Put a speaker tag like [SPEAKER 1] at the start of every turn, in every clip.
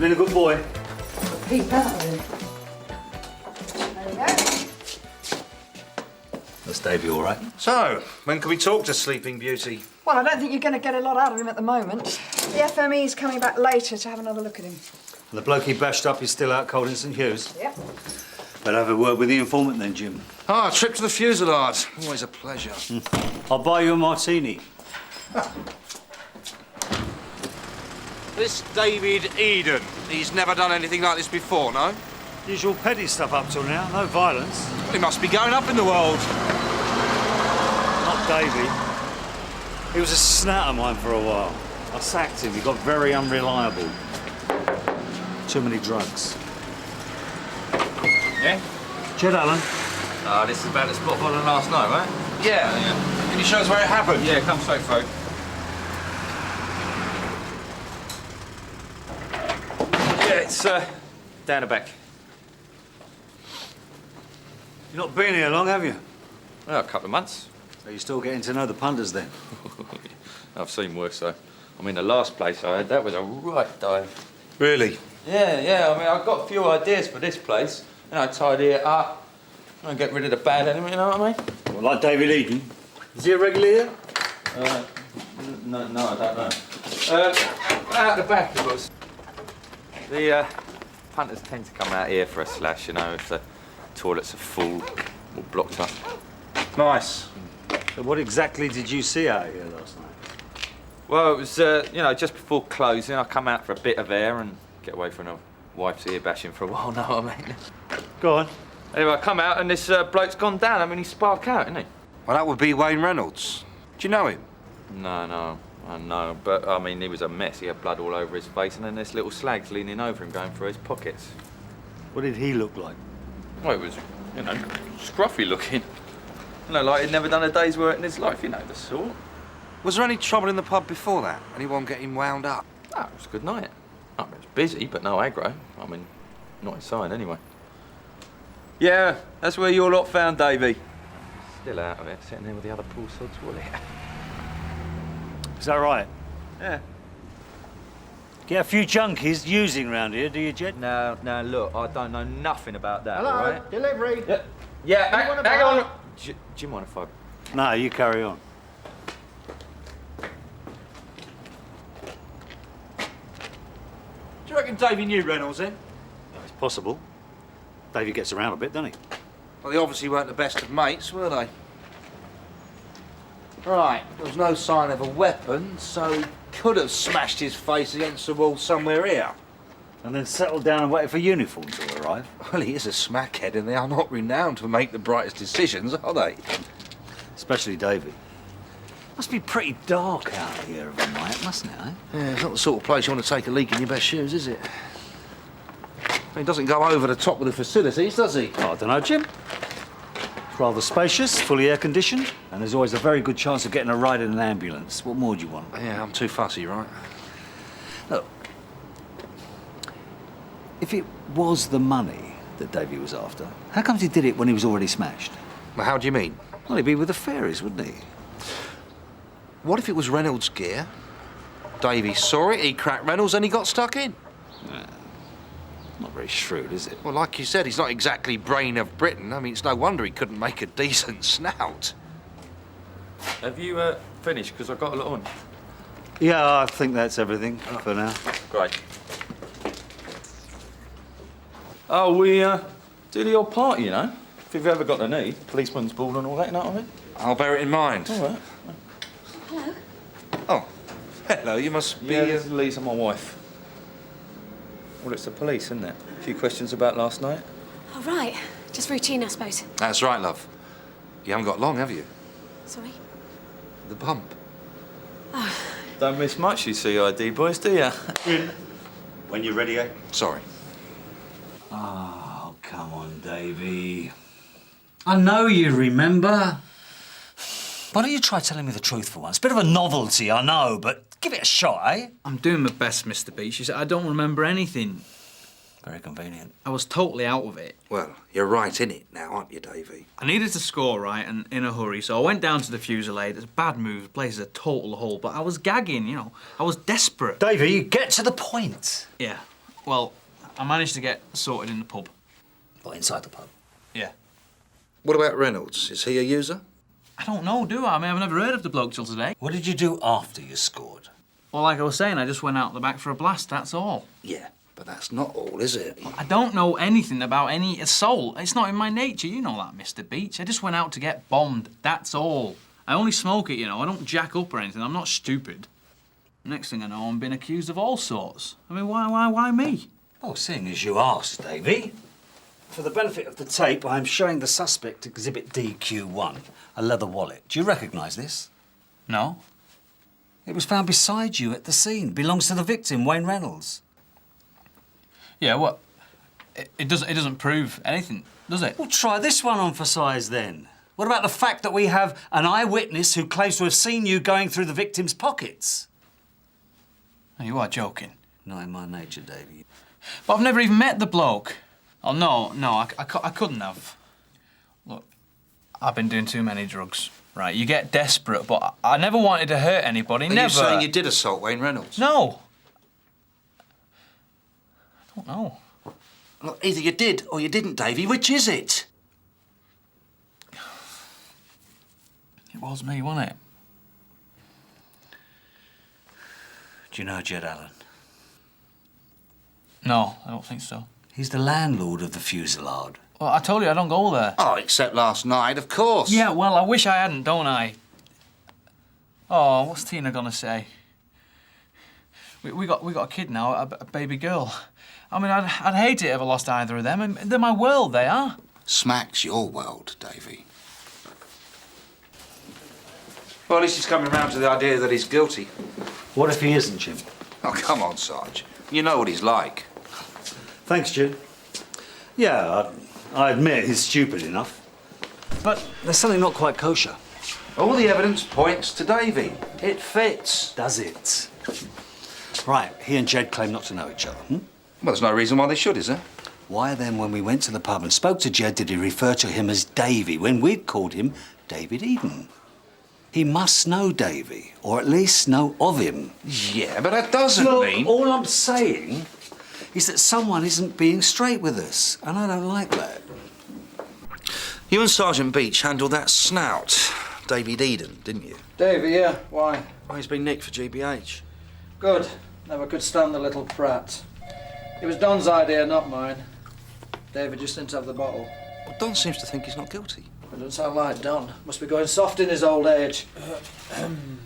[SPEAKER 1] been a good boy.
[SPEAKER 2] Peep out of him. There you go.
[SPEAKER 1] That's Davey, all right?
[SPEAKER 3] So, when can we talk to Sleeping Beauty?
[SPEAKER 2] Well, I don't think you're going to get a lot out of him at the moment. The FME's coming back later to have another look at him.
[SPEAKER 1] And the bloke he bashed up is still out cold in St Hughes?
[SPEAKER 2] Yep.
[SPEAKER 1] Better have a word with the informant then, Jim.
[SPEAKER 3] Ah, trip to the Fuselage. Always a pleasure.
[SPEAKER 1] I'll buy you a martini.
[SPEAKER 3] This David Eden, he's never done anything like this before, no?
[SPEAKER 1] Usual petty stuff up till now, no violence.
[SPEAKER 3] He must be going up in the world.
[SPEAKER 1] Not Davey. He was a snat of mine for a while. I sacked him, he got very unreliable. Too many drugs.
[SPEAKER 4] Yeah?
[SPEAKER 1] Jed Allen.
[SPEAKER 4] This is about the spot on last night, right?
[SPEAKER 3] Yeah. Can you show us where it happened?
[SPEAKER 4] Yeah, come straight through. Yeah, it's down the back.
[SPEAKER 1] You've not been here long, have you?
[SPEAKER 4] Well, a couple of months.
[SPEAKER 1] So you're still getting to know the punters then?
[SPEAKER 4] I've seen worse, though. I mean, the last place I had, that was a right dive.
[SPEAKER 3] Really?
[SPEAKER 4] Yeah, I mean, I've got a few ideas for this place. You know, tidy it up, and get rid of the bad element, you know what I mean?
[SPEAKER 1] Well, like David Eden. Is he a regular here?
[SPEAKER 4] No, I don't know. Out the back, of course. The punters tend to come out here for a slash, you know, if the toilets are full or blocked up.
[SPEAKER 3] Nice.
[SPEAKER 1] So what exactly did you see out here last night?
[SPEAKER 4] Well, it was, you know, just before closing, I come out for a bit of air and get away from the wife's ear bashing for a while, know what I mean?
[SPEAKER 1] Go on.
[SPEAKER 4] Anyway, I come out and this bloke's gone down. I mean, he's spark out, isn't he?
[SPEAKER 3] Well, that would be Wayne Reynolds. Do you know him?
[SPEAKER 4] No, I know. But, I mean, he was a mess. He had blood all over his face and then this little slag's leaning over him going through his pockets.
[SPEAKER 1] What did he look like?
[SPEAKER 4] Well, it was, you know, scruffy looking. You know, like he'd never done a day's work in his life, you know, the sort.
[SPEAKER 3] Was there any trouble in the pub before that? Anyone getting wound up?
[SPEAKER 4] Ah, it was a good night. I mean, it was busy, but no aggro. I mean, not inside anyway. Yeah, that's where your lot found Davey. Still out of it, sitting there with the other poor sods, Wooly.
[SPEAKER 1] Is that right?
[SPEAKER 4] Yeah.
[SPEAKER 1] Get a few junkies using round here, do you, Jed?
[SPEAKER 4] Now, look, I don't know nothing about that,
[SPEAKER 5] Hello,
[SPEAKER 4] all right?
[SPEAKER 5] delivery.
[SPEAKER 4] Yeah,
[SPEAKER 5] Anyone
[SPEAKER 4] hang
[SPEAKER 5] about?
[SPEAKER 4] on. Do you mind if I...
[SPEAKER 1] No, you carry on.
[SPEAKER 3] Do you reckon Davey knew Reynolds then?
[SPEAKER 1] It's possible. Davey gets around a bit, doesn't he?
[SPEAKER 3] Well, they obviously weren't the best of mates, were they? Right, there was no sign of a weapon, so he could have smashed his face against the wall somewhere here.
[SPEAKER 1] And then settled down and waited for uniform to arrive.
[SPEAKER 3] Well, he is a smackhead, and they are not renowned for make the brightest decisions, are they?
[SPEAKER 1] Especially Davey. Must be pretty dark out here of a night, mustn't it, eh?
[SPEAKER 3] Yeah, it's not the sort of place you want to take a leak in your best shoes, is it? He doesn't go over the top of the facilities, does he?
[SPEAKER 1] Oh, I don't know, Jim. It's rather spacious, fully air-conditioned, and there's always a very good chance of getting a ride in an ambulance. What more do you want?
[SPEAKER 3] Yeah, I'm too fussy, right?
[SPEAKER 1] Look, if it was the money that Davey was after, how comes he did it when he was already smashed?
[SPEAKER 3] Well, how do you mean?
[SPEAKER 1] Well, he'd be with the fairies, wouldn't he?
[SPEAKER 3] What if it was Reynolds' gear? Davey saw it, he cracked Reynolds, and he got stuck in.
[SPEAKER 1] Not very shrewd, is it?
[SPEAKER 3] Well, like you said, he's not exactly brain of Britain. I mean, it's no wonder he couldn't make a decent snout.
[SPEAKER 4] Have you finished? Because I've got a lot on.
[SPEAKER 1] Yeah, I think that's everything for now.
[SPEAKER 4] Great. Oh, we do the old party, you know? If you've ever got the need, policeman's ball and all that, you know what I mean?
[SPEAKER 3] I'll bear it in mind.
[SPEAKER 4] All right.
[SPEAKER 2] Hello.
[SPEAKER 3] Oh, hello, you must be...
[SPEAKER 4] Yeah, this is Lisa, my wife. Well, it's the police, isn't it? A few questions about last night.
[SPEAKER 6] Oh, right. Just routine, I suppose.
[SPEAKER 3] That's right, love. You haven't got long, have you?
[SPEAKER 6] Sorry?
[SPEAKER 3] The bump.
[SPEAKER 4] Don't miss much, you CID boys, do you?
[SPEAKER 1] When you're ready, eh?
[SPEAKER 3] Sorry.
[SPEAKER 1] Oh, come on, Davey. I know you remember. Why don't you try telling me the truth for once? Bit of a novelty, I know, but give it a shot, eh?
[SPEAKER 5] I'm doing my best, Mr. Beech. You said I don't remember anything.
[SPEAKER 1] Very convenient.
[SPEAKER 5] I was totally out of it.
[SPEAKER 3] Well, you're right in it now, aren't you, Davey?
[SPEAKER 5] I needed to score, right, and in a hurry, so I went down to the Fusillade. It's a bad move, the place is a total hole, but I was gagging, you know. I was desperate.
[SPEAKER 1] Davey, get to the point.
[SPEAKER 5] Yeah. Well, I managed to get sorted in the pub.
[SPEAKER 1] What, inside the pub?
[SPEAKER 5] Yeah.
[SPEAKER 3] What about Reynolds? Is he a user?
[SPEAKER 5] I don't know, do I? I mean, I've never heard of the bloke till today.
[SPEAKER 1] What did you do after you scored?
[SPEAKER 5] Well, like I was saying, I just went out the back for a blast, that's all.
[SPEAKER 3] Yeah, but that's not all, is it?
[SPEAKER 5] I don't know anything about any assault. It's not in my nature, you know that, Mr. Beech. I just went out to get bombed, that's all. I only smoke it, you know. I don't jack up or anything. I'm not stupid. Next thing I know, I'm being accused of all sorts. I mean, why me?
[SPEAKER 1] Oh, seeing as you asked, Davy. For the benefit of the tape, I'm showing the suspect Exhibit DQ1, a leather wallet. Do you recognise this?
[SPEAKER 5] No.
[SPEAKER 1] It was found beside you at the scene. Belongs to the victim, Wayne Reynolds.
[SPEAKER 5] Yeah, what? It doesn't prove anything, does it?
[SPEAKER 1] Well, try this one on for size, then. What about the fact that we have an eyewitness who claims to have seen you going through the victim's pockets?
[SPEAKER 5] Oh, you are joking.
[SPEAKER 1] Not in my nature, Davy.
[SPEAKER 5] But I've never even met the bloke. Oh, no, I couldn't have. Look, I've been doing too many drugs, right? You get desperate, but I never wanted to hurt anybody,
[SPEAKER 3] Are
[SPEAKER 5] never.
[SPEAKER 3] you saying you did assault Wayne Reynolds?
[SPEAKER 5] No. I don't know.
[SPEAKER 3] Look, either you did or you didn't, Davy. Which is it?
[SPEAKER 5] It was me, wasn't it?
[SPEAKER 1] Do you know Jed Allen?
[SPEAKER 5] No, I don't think so.
[SPEAKER 1] He's the landlord of the Fusillade.
[SPEAKER 5] Well, I told you I don't go there.
[SPEAKER 3] Oh, except last night, of course.
[SPEAKER 5] Yeah, well, I wish I hadn't, don't I? Oh, what's Tina gonna say? We got a kid now, a baby girl. I mean, I'd hate it if I lost either of them. And they're my world, they are.
[SPEAKER 3] Smacks your world, Davy. Well, at least he's coming round to the idea that he's guilty.
[SPEAKER 1] What if he isn't, Jim?
[SPEAKER 3] Oh, come on, Sarge. You know what he's like.
[SPEAKER 1] Thanks, Jim. Yeah, I admit he's stupid enough. But there's something not quite kosher.
[SPEAKER 3] All the evidence points to Davy. It fits.
[SPEAKER 1] Does it? Right, he and Jed claim not to know each other,
[SPEAKER 3] Well, there's no reason why they should, is there?
[SPEAKER 1] Why then, when we went to the pub and spoke to Jed, did he refer to him as Davy when we'd called him David Eden? He must know Davy, or at least know of him.
[SPEAKER 3] Yeah, but that doesn't mean...
[SPEAKER 1] All I'm saying is that someone isn't being straight with us, and I don't like that.
[SPEAKER 3] You and Sergeant Beech handled that snout, David Eden, didn't you?
[SPEAKER 7] Davy, yeah. Why?
[SPEAKER 3] Well, he's been nicked for GBH.
[SPEAKER 7] Good. Never could stand the little prat. It was Don's idea, not mine. David just didn't have the bottle.
[SPEAKER 3] Well, Don seems to think he's not guilty.
[SPEAKER 7] It doesn't sound like Don. Must be going soft in his old age.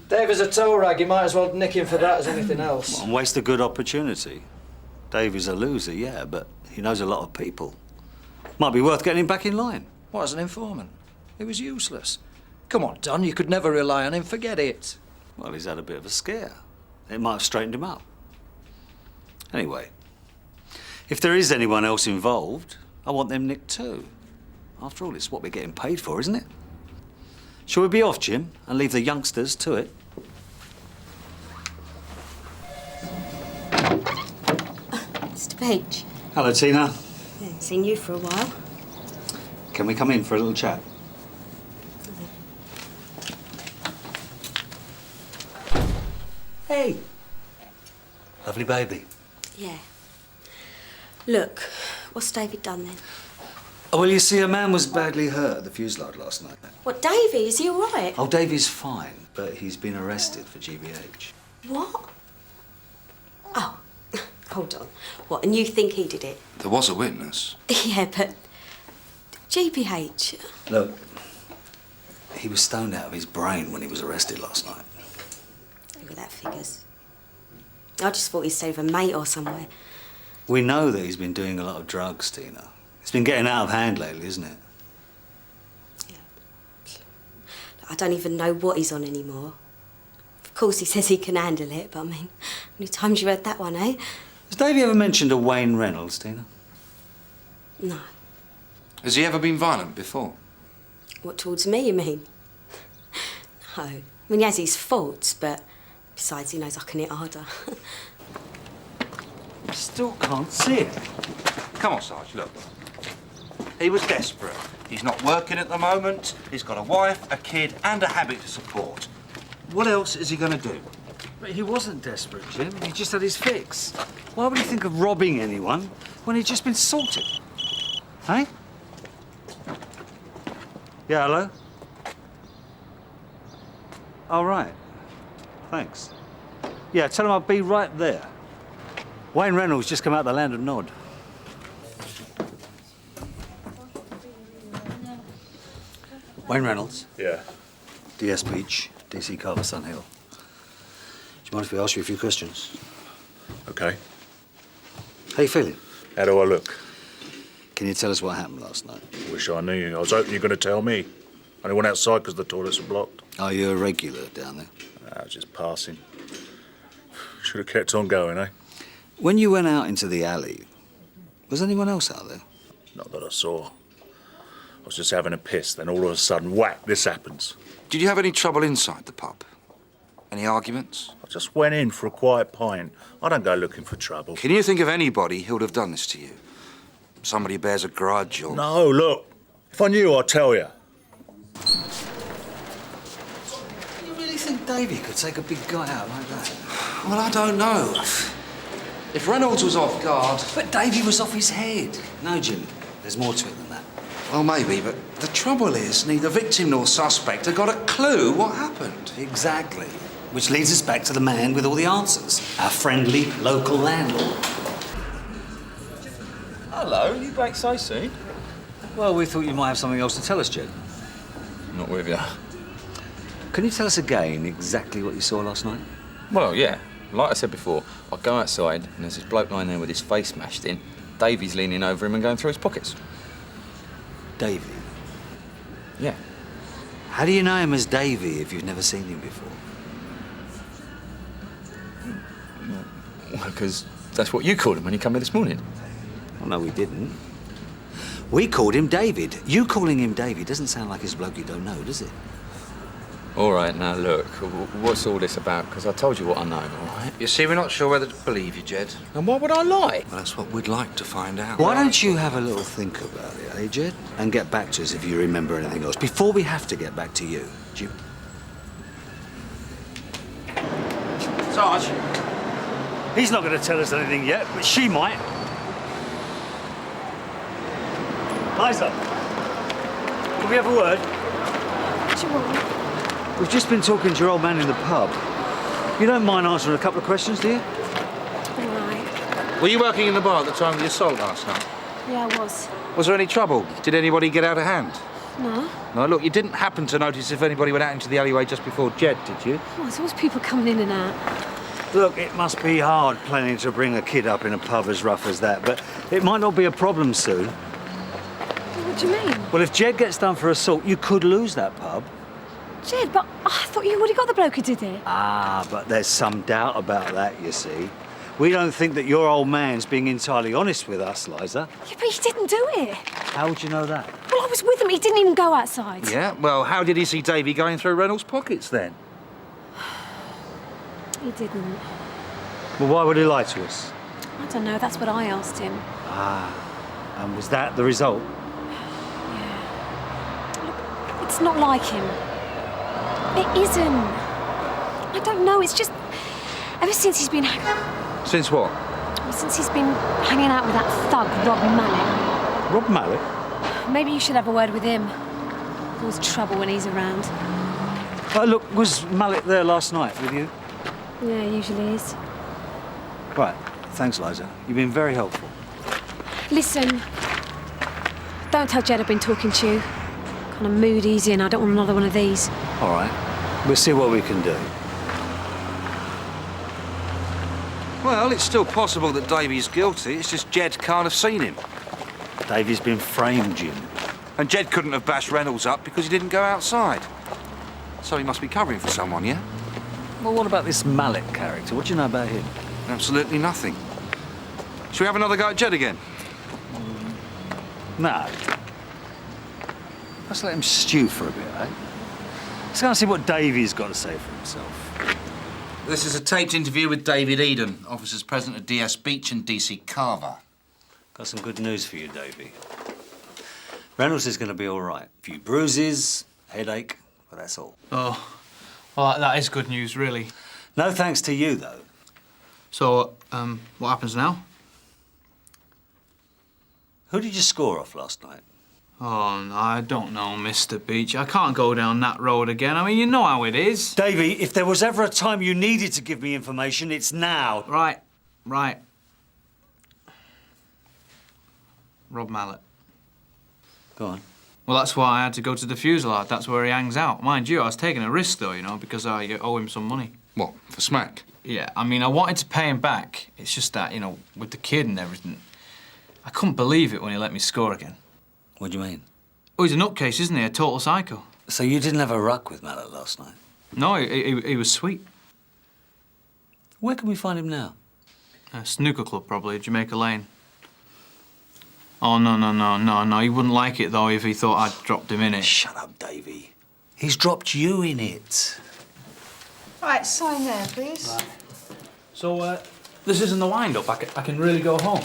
[SPEAKER 7] Davy's a toe rag. You might as well nick him for that as anything else.
[SPEAKER 1] And waste a good opportunity. Davy's a loser, yeah, but he knows a lot of people. Might be worth getting him back in line.
[SPEAKER 7] What, as an informant? He was useless. Come on, Don. You could never rely on him. Forget it.
[SPEAKER 1] Well, he's had a bit of a scare. It might have straightened him up. Anyway, if there is anyone else involved, I want them nicked too. After all, it's what we're getting paid for, isn't it? Shall we be off, Jim, and leave the youngsters to it?
[SPEAKER 6] Mr. Beech.
[SPEAKER 1] Hello, Tina.
[SPEAKER 6] I haven't seen you for a while.
[SPEAKER 1] Can we come in for a little chat? Hey. Lovely baby.
[SPEAKER 6] Yeah. Look, what's David done then?
[SPEAKER 1] Oh, well, you see, a man was badly hurt at the Fusillade last night.
[SPEAKER 6] What, Davy? Is he all right?
[SPEAKER 1] Oh, Davy's fine, but he's been arrested for GBH.
[SPEAKER 6] What? Oh, hold on. What, and you think he did it?
[SPEAKER 3] There was a witness.
[SPEAKER 6] Yeah, but... GBH?
[SPEAKER 1] Look, he was stoned out of his brain when he was arrested last night.
[SPEAKER 6] Look at that figures. I just thought he stayed with a mate or somewhere.
[SPEAKER 1] We know that he's been doing a lot of drugs, Tina. It's been getting out of hand lately, isn't it?
[SPEAKER 6] Yeah. I don't even know what he's on anymore. Of course, he says he can handle it, but I mean, how many times you heard that one, eh?
[SPEAKER 1] Has Davy ever mentioned a Wayne Reynolds, Tina?
[SPEAKER 6] No.
[SPEAKER 3] Has he ever been violent before?
[SPEAKER 6] What, towards me, you mean? No. I mean, he has his faults, but besides, he knows I can hit harder.
[SPEAKER 1] Still can't see it.
[SPEAKER 3] Come on, Sarge, look. He was desperate. He's not working at the moment. He's got a wife, a kid, and a habit to support. What else is he going to do?
[SPEAKER 1] But he wasn't desperate, Jim. He just had his fix. Why would he think of robbing anyone when he'd just been sorted? Hey? Yeah, hello? All right. Thanks. Yeah, tell him I'll be right there. Wayne Reynolds just come out the landlord nod. Wayne Reynolds.
[SPEAKER 8] Yeah.
[SPEAKER 1] DS Beech, DC Carver, Sun Hill. Do you mind if we ask you a few questions?
[SPEAKER 8] Okay.
[SPEAKER 1] How you feeling?
[SPEAKER 8] How do I look?
[SPEAKER 1] Can you tell us what happened last night?
[SPEAKER 8] Wish I knew. I was hoping you were going to tell me. Only went outside because the toilets are blocked.
[SPEAKER 1] Are you a regular down there?
[SPEAKER 8] I was just passing. Should have kept on going, eh?
[SPEAKER 1] When you went out into the alley, was anyone else out there?
[SPEAKER 8] Not that I saw. I was just having a piss, then all of a sudden, whack, this happens.
[SPEAKER 3] Did you have any trouble inside the pub? Any arguments?
[SPEAKER 8] I just went in for a quiet pint. I don't go looking for trouble.
[SPEAKER 3] Can you think of anybody who would have done this to you? Somebody who bears a grudge or...
[SPEAKER 8] No, look. If I knew, I'd tell you.
[SPEAKER 1] You really think Davy could take a big guy out like that?
[SPEAKER 3] Well, I don't know. If Reynolds was off guard...
[SPEAKER 1] But Davy was off his head. No, Jim. There's more to it than that.
[SPEAKER 3] Well, maybe, but the trouble is neither victim nor suspect have got a clue what happened.
[SPEAKER 1] Exactly. Which leads us back to the man with all the answers. Our friendly local landlord.
[SPEAKER 4] Hello, you back so soon?
[SPEAKER 1] Well, we thought you might have something else to tell us, Jed.
[SPEAKER 4] Not with you.
[SPEAKER 1] Can you tell us again exactly what you saw last night?
[SPEAKER 4] Well, yeah. Like I said before, I go outside and there's this bloke lying there with his face smashed in. Davy's leaning over him and going through his pockets.
[SPEAKER 1] Davy?
[SPEAKER 4] Yeah.
[SPEAKER 1] How do you know him as Davy if you've never seen him before?
[SPEAKER 4] Well, because that's what you called him when you come here this morning.
[SPEAKER 1] Well, no, we didn't. We called him David. You calling him Davy doesn't sound like his bloke you don't know, does it?
[SPEAKER 4] All right, now look, what's all this about? Because I told you what I know, all right?
[SPEAKER 3] You see, we're not sure whether to believe you, Jed.
[SPEAKER 4] And why would I lie?
[SPEAKER 3] Well, that's what we'd like to find out.
[SPEAKER 1] Why don't you have a little think about it, eh, Jed? And get back to us if you remember anything else, before we have to get back to you. Jim?
[SPEAKER 3] Sarge?
[SPEAKER 1] He's not going to tell us anything yet, but she might. Liza, can we have a word?
[SPEAKER 6] What do you want?
[SPEAKER 1] We've just been talking to your old man in the pub. You don't mind answering a couple of questions, do you?
[SPEAKER 6] All right.
[SPEAKER 3] Were you working in the bar at the time of the assault last night?
[SPEAKER 6] Yeah, I was.
[SPEAKER 3] Was there any trouble? Did anybody get out of hand?
[SPEAKER 6] No.
[SPEAKER 3] No, look, you didn't happen to notice if anybody went out into the alleyway just before Jed, did you?
[SPEAKER 6] Oh, there's always people coming in and out.
[SPEAKER 1] Look, it must be hard planning to bring a kid up in a pub as rough as that, but it might not be a problem soon.
[SPEAKER 6] What do you mean?
[SPEAKER 1] Well, if Jed gets done for assault, you could lose that pub.
[SPEAKER 6] Jed, but I thought you already got the bloke who did it.
[SPEAKER 1] Ah, but there's some doubt about that, you see. We don't think that your old man's being entirely honest with us, Liza.
[SPEAKER 6] Yeah, but he didn't do it.
[SPEAKER 1] How would you know that?
[SPEAKER 6] Well, I was with him. He didn't even go outside.
[SPEAKER 3] Yeah, well, how did he see Davy going through Reynolds' pockets then?
[SPEAKER 6] He didn't.
[SPEAKER 1] Well, why would he lie to us?
[SPEAKER 6] I don't know. That's what I asked him.
[SPEAKER 1] Ah, and was that the result?
[SPEAKER 6] It's not like him. It isn't. I don't know. It's just ever since he's been
[SPEAKER 3] Since what?
[SPEAKER 6] since he's been hanging out with that thug Rob Mallet.
[SPEAKER 1] Rob Mallet?
[SPEAKER 6] Maybe you should have a word with him. There's trouble when he's around.
[SPEAKER 1] Look, was Mallet there last night with you?
[SPEAKER 6] Yeah, he usually is.
[SPEAKER 1] Right. Thanks, Liza. You've been very helpful.
[SPEAKER 6] Listen, don't tell Jed I've been talking to you. Kind of mood easy, and I don't want another one of these.
[SPEAKER 1] All right. We'll see what we can do.
[SPEAKER 3] Well, it's still possible that Davy's guilty. It's just Jed can't have seen him.
[SPEAKER 1] Davy's been framed, Jim.
[SPEAKER 3] And Jed couldn't have bashed Reynolds up because he didn't go outside. So he must be covering for someone, yeah?
[SPEAKER 1] Well, what about this Mallet character? What do you know about him?
[SPEAKER 3] Absolutely nothing. Shall we have another go at Jed again?
[SPEAKER 1] No. Let's let him stew for a bit, eh? Let's go and see what Davy's got to say for himself.
[SPEAKER 3] This is a taped interview with David Eden, officers present at DS Beech and DC Carver.
[SPEAKER 1] Got some good news for you, Davy. Reynolds is going to be all right. A few bruises, headache, but that's all.
[SPEAKER 5] Oh, well, that is good news, really.
[SPEAKER 1] No thanks to you, though.
[SPEAKER 5] So, what happens now?
[SPEAKER 1] Who did you score off last night?
[SPEAKER 5] Oh, no, I don't know, Mr. Beech. I can't go down that road again. I mean, you know how it is.
[SPEAKER 1] Davy, if there was ever a time you needed to give me information, it's now.
[SPEAKER 5] Right. Rob Mallet.
[SPEAKER 1] Go on.
[SPEAKER 5] Well, that's why I had to go to the Fuselage. That's where he hangs out. Mind you, I was taking a risk, though, you know, because I owe him some money.
[SPEAKER 3] What, for smack?
[SPEAKER 5] Yeah, I mean, I wanted to pay him back. It's just that, you know, with the kid and everything, I couldn't believe it when he let me score again.
[SPEAKER 1] What do you mean?
[SPEAKER 5] Oh, he's a nutcase, isn't he? A total psycho.
[SPEAKER 1] So you didn't have a ruck with Mallet last night?
[SPEAKER 5] No, he was sweet.
[SPEAKER 1] Where can we find him now?
[SPEAKER 5] A snooker club, probably, Jamaica Lane. Oh, no. He wouldn't like it, though, if he thought I'd dropped him in it.
[SPEAKER 1] Shut up, Davy. He's dropped you in it.
[SPEAKER 2] Right, sign there, please.
[SPEAKER 5] Right. So, this isn't the wind-up. I can really go home.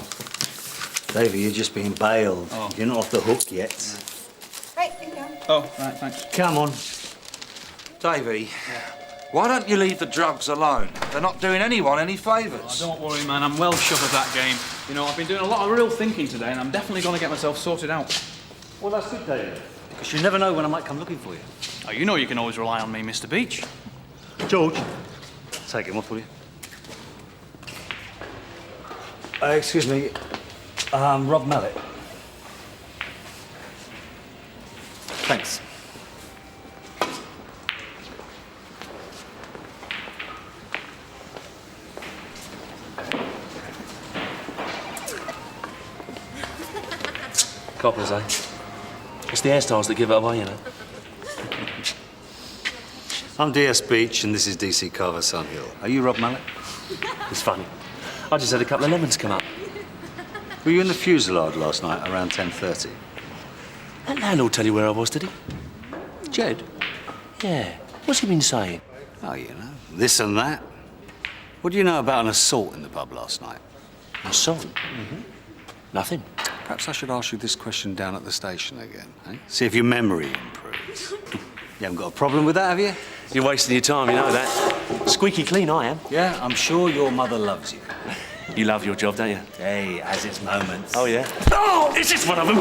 [SPEAKER 1] Davy, you're just being bailed.
[SPEAKER 5] Oh.
[SPEAKER 1] You're not off the hook yet.
[SPEAKER 2] Right, thank you.
[SPEAKER 5] Oh, right, thanks.
[SPEAKER 1] Come on.
[SPEAKER 3] Davy, why don't you leave the drugs alone? They're not doing anyone any favours.
[SPEAKER 5] Oh, don't worry, man. I'm well shook of that game. You know, I've been doing a lot of real thinking today, and I'm definitely going to get myself sorted out.
[SPEAKER 1] Well, that's good, Davy. Because you never know when I might come looking for you.
[SPEAKER 5] Oh, you know you can always rely on me, Mr. Beech.
[SPEAKER 1] George, take him off, will you? Excuse me, Rob Mallet. Thanks.
[SPEAKER 9] Coppers, eh? It's the hairstyles that give it away, you know.
[SPEAKER 1] I'm DS Beech, and this is DC Carver, Sun Hill. Are you Rob Mallet?
[SPEAKER 9] It's funny. I just had a couple of lemons come up.
[SPEAKER 1] Were you in the Fuselage last night around 10:30?
[SPEAKER 9] That landlord tell you where I was, did he?
[SPEAKER 1] Jed?
[SPEAKER 9] Yeah. What's he been saying?
[SPEAKER 1] Oh, you know, this and that. What do you know about an assault in the pub last night?
[SPEAKER 9] An assault? Nothing.
[SPEAKER 1] Perhaps I should ask you this question down at the station again, eh? See if your memory improves. You haven't got a problem with that, have you?
[SPEAKER 9] You're wasting your time, you know that. Squeaky clean I am.
[SPEAKER 1] Yeah, I'm sure your mother loves you.
[SPEAKER 9] You love your job, don't you?
[SPEAKER 1] Hey, has its moments.
[SPEAKER 9] Oh, yeah? Oh, this is one of them.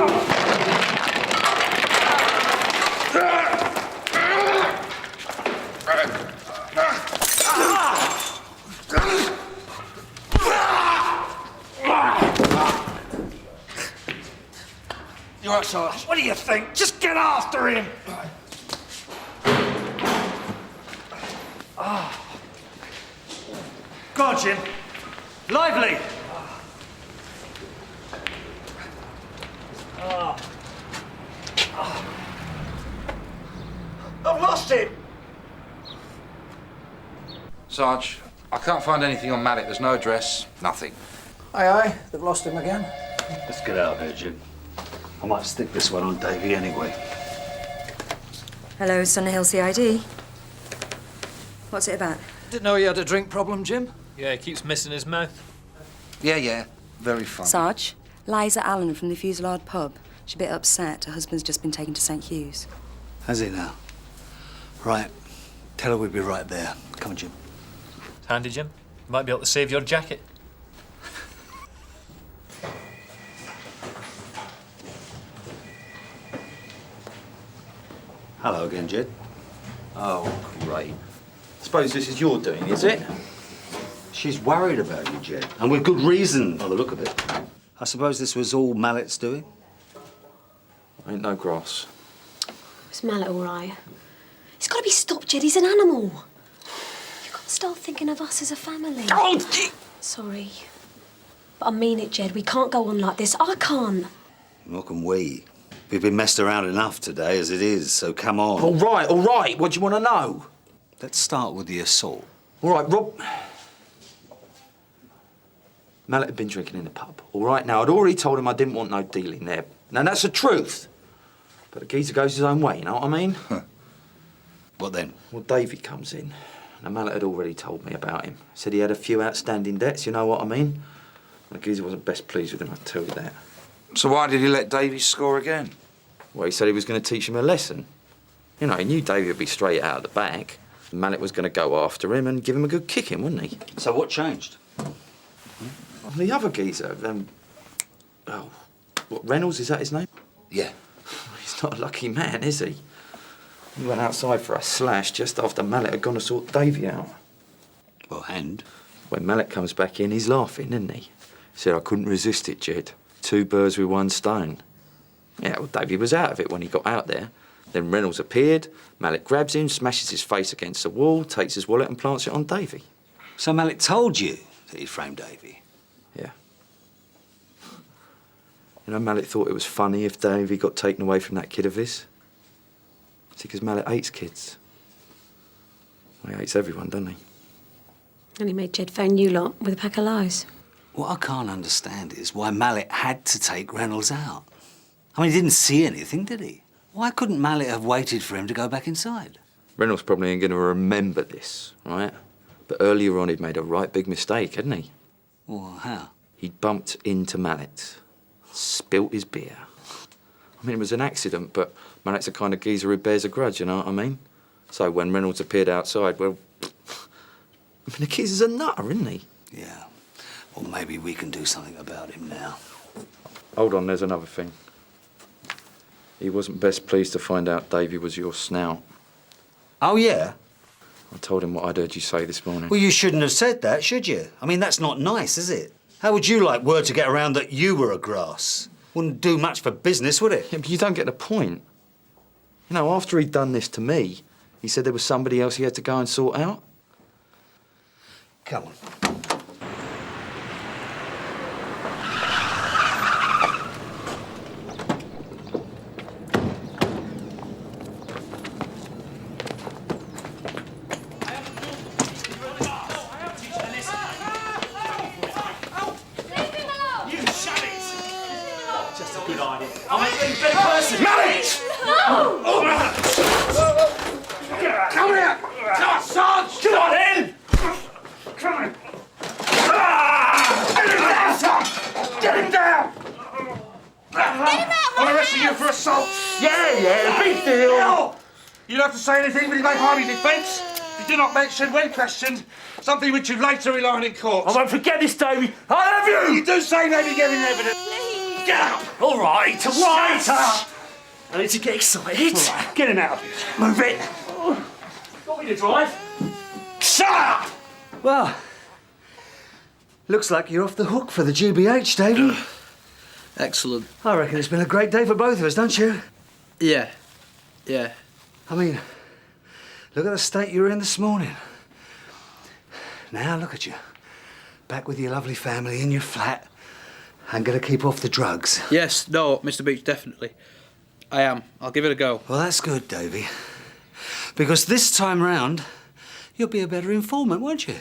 [SPEAKER 3] You're right, Sarge. What do you think? Just get after him!
[SPEAKER 1] Go on, Jim. Lively!
[SPEAKER 3] I've lost him! Sarge, I can't find anything on Mallet. There's no address, nothing.
[SPEAKER 7] Aye, they've lost him again.
[SPEAKER 1] Let's get out of here, Jim. I might stick this one on Davy anyway.
[SPEAKER 10] Hello, Sun Hill CID. What's it about?
[SPEAKER 7] Didn't know he had a drink problem, Jim.
[SPEAKER 11] Yeah, he keeps missing his mouth.
[SPEAKER 3] Yeah. Very funny.
[SPEAKER 10] Sarge, Liza Allen from the Fuselage pub. She's a bit upset. Her husband's just been taken to St. Hugh's.
[SPEAKER 1] Has he now? Right. Tell her we'd be right there. Come on, Jim.
[SPEAKER 11] It's handy, Jim. You might be able to save your jacket.
[SPEAKER 1] Hello again, Jed.
[SPEAKER 4] Oh, great. Suppose this is your doing, is it?
[SPEAKER 1] She's worried about you, Jed. And with good reason, by the look of it. I suppose this was all Mallet's doing?
[SPEAKER 4] Ain't no grass.
[SPEAKER 6] Was Mallet all right? He's got to be stopped, Jed. He's an animal. You've got to start thinking of us as a family.
[SPEAKER 4] Oh,
[SPEAKER 6] Sorry. But I mean it, Jed. We can't go on like this. I can't.
[SPEAKER 1] Nor can we. We've been messed around enough today as it is, so come on.
[SPEAKER 3] All right. What do you want to know?
[SPEAKER 1] Let's start with the assault.
[SPEAKER 3] All right, Rob. Mallet had been drinking in the pub. All right, now, I'd already told him I didn't want no dealing there. Now, that's the truth. But the geezer goes his own way, you know what I mean?
[SPEAKER 1] What then?
[SPEAKER 3] Well, Davy comes in. Now, Mallet had already told me about him. Said he had a few outstanding debts, you know what I mean? The geezer wasn't best pleased with him, I tell you that.
[SPEAKER 8] So why did he let Davy score again?
[SPEAKER 3] Well, he said he was going to teach him a lesson. You know, he knew Davy would be straight out of the back. Mallet was going to go after him and give him a good kicking, wasn't he?
[SPEAKER 1] So what changed?
[SPEAKER 3] The other geezer, what, Reynolds, is that his name?
[SPEAKER 1] Yeah.
[SPEAKER 3] He's not a lucky man, is he? He went outside for a slash just after Mallet had gone to sort Davy out.
[SPEAKER 1] Well, and?
[SPEAKER 3] When Mallet comes back in, he's laughing, isn't he? He said, I couldn't resist it, Jed. 2 birds with 1 stone. Yeah, well, Davy was out of it when he got out there. Then Reynolds appeared, Mallet grabs him, smashes his face against the wall, takes his wallet and plants it on Davy.
[SPEAKER 1] So Mallet told you that he framed Davy?
[SPEAKER 3] Yeah. You know, Mallet thought it was funny if Davy got taken away from that kid of his. See, because Mallet hates kids. Well, he hates everyone, doesn't he?
[SPEAKER 6] And he made Jed phone you lot with a pack of lies.
[SPEAKER 1] What I can't understand is why Mallet had to take Reynolds out. I mean, he didn't see anything, did he? Why couldn't Mallet have waited for him to go back inside?
[SPEAKER 3] Reynolds probably ain't going to remember this, right? But earlier on, he'd made a right big mistake, hadn't he?
[SPEAKER 1] Well, how?
[SPEAKER 3] He'd bumped into Mallet, spilt his beer. I mean, it was an accident, but Mallet's the kind of geezer who bears a grudge, you know what I mean? So when Reynolds appeared outside, well, I mean, the geezer's a nutter, isn't he?
[SPEAKER 1] Yeah. Well, maybe we can do something about him now.
[SPEAKER 3] Hold on, there's another thing. He wasn't best pleased to find out Davy was your snout.
[SPEAKER 1] Oh, yeah?
[SPEAKER 3] I told him what I'd heard you say this morning.
[SPEAKER 1] Well, you shouldn't have said that, should you? I mean, that's not nice, is it? How would you like word to get around that you were a grass? Wouldn't do much for business, would it?
[SPEAKER 3] Yeah, but you don't get the point. You know, after he'd done this to me, he said there was somebody else he had to go and sort out.
[SPEAKER 1] Come on.
[SPEAKER 3] Mallet!
[SPEAKER 12] No!
[SPEAKER 3] Come here! Come on, Sarge! Get on in! Come on! Get him down, Sarge! Get him down!
[SPEAKER 12] Get him out!
[SPEAKER 3] I'm arresting you for assault! Yeah, big deal!
[SPEAKER 13] You don't have to say anything, but he may harm your defence. You do not mention, when questioned, something which you later rely on in court.
[SPEAKER 9] I won't forget this, Davy. I love you!
[SPEAKER 13] You do say maybe giving evidence.
[SPEAKER 12] Please.
[SPEAKER 13] Get up!
[SPEAKER 9] All right.
[SPEAKER 13] Shut
[SPEAKER 9] I need to get excited.
[SPEAKER 13] All right, get him out of here.
[SPEAKER 9] Move it. Got me to drive.
[SPEAKER 13] Shut up!
[SPEAKER 1] Well, looks like you're off the hook for the GBH, Davy.
[SPEAKER 7] Excellent.
[SPEAKER 1] I reckon it's been a great day for both of us, don't you?
[SPEAKER 7] Yeah.
[SPEAKER 1] I mean, look at the state you were in this morning. Now look at you. Back with your lovely family in your flat. I'm going to keep off the drugs.
[SPEAKER 7] Yes, no, Mr. Beech, definitely. I am. I'll give it a go.
[SPEAKER 1] Well, that's good, Davy. Because this time round, you'll be a better informant, won't you?